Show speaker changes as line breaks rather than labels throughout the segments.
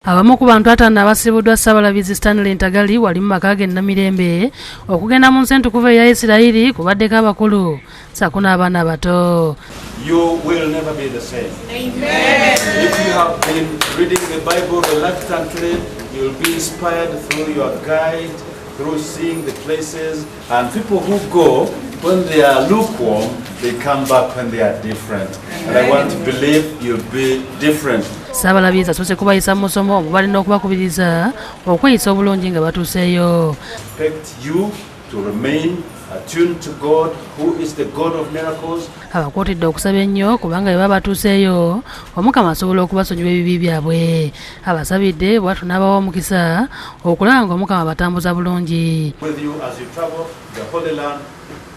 Abamu ku bantu ataano abasiibuddwa Ssaabalabirizi Stanley Ntagali wali mu maka ge Namirembe okugenda mu nsi entukuvu eya Isirayiri kubaddeko abakulu ssaako n'abaana bato.
You will never be the same. Amen. If you have been reading the Bible reluctantly, you will be inspired through your guide, through seeing the places. And people who go, when they are lukewarm, they come back when they are different. And I want to believe you'll be different.
Ssaabalabirizi asoose kubayisa mu musomo mu balina okubakubiriza okweyisa obulungi nga batuuseeyo.
Expect you to remain attuned to God, who is the God of miracles.
Abakuutidde okusaba ennyo kubanga bwe baba batuuseeyo Omukama asobola okubasonyiwa ebibi byabwe. Abasabidde bw'atyo n'abawa omukisa okulaba nga Omukama batambuza bulungi.
With you as you travel the Holy Land,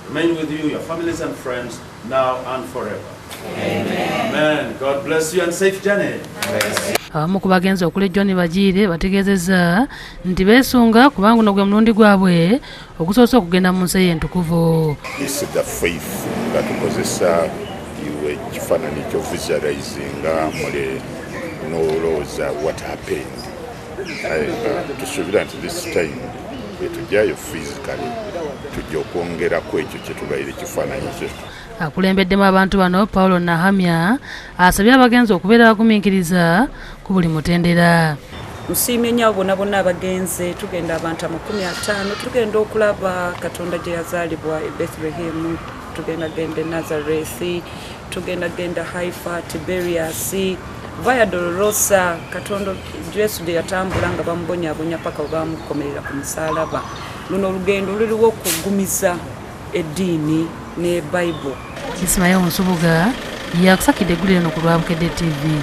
remain with you, your families and friends, now and forever. Amen. Amen. God bless you and safe journey.
Abamu ku bagenze okulejjwa ne bagiire bategeezezza nti beesunga kubanga guno gwe mulundi gwabwe okusoose okugenda mu nsi entukuvu.
This is the faith nga tukozesa iwe ekifaananyi ky'ovisualizinga mule n'olowooza what happened. Tusuubira nti this time etujjayo physically tujja okwongerako ekyo kye tubaire ekifaananyi kye.
Akulembeddemu abantu bano Paulo Nahamya asabye abagenzi okubeera bagumiikiriza ku buli mutendera.
Nsiimye nnyo bonna bonna abagenze tugenda abantu 50 tugenda okulaba Katonda gye yazaalibwa e Bethlehem, tugenda genda e Nazareth, tugenda genda Haifa, Tiberias, Via Dolorosa, Katonda Yesu gye yatambula nga bamubonyaabonya paka bamukomerera ku musaalaba. Luno olugendo luliwo okugumiza eddiini ne Bible.
Ismail Nsubuga yakusakidde eggulire no ku lwa Bukedde TV.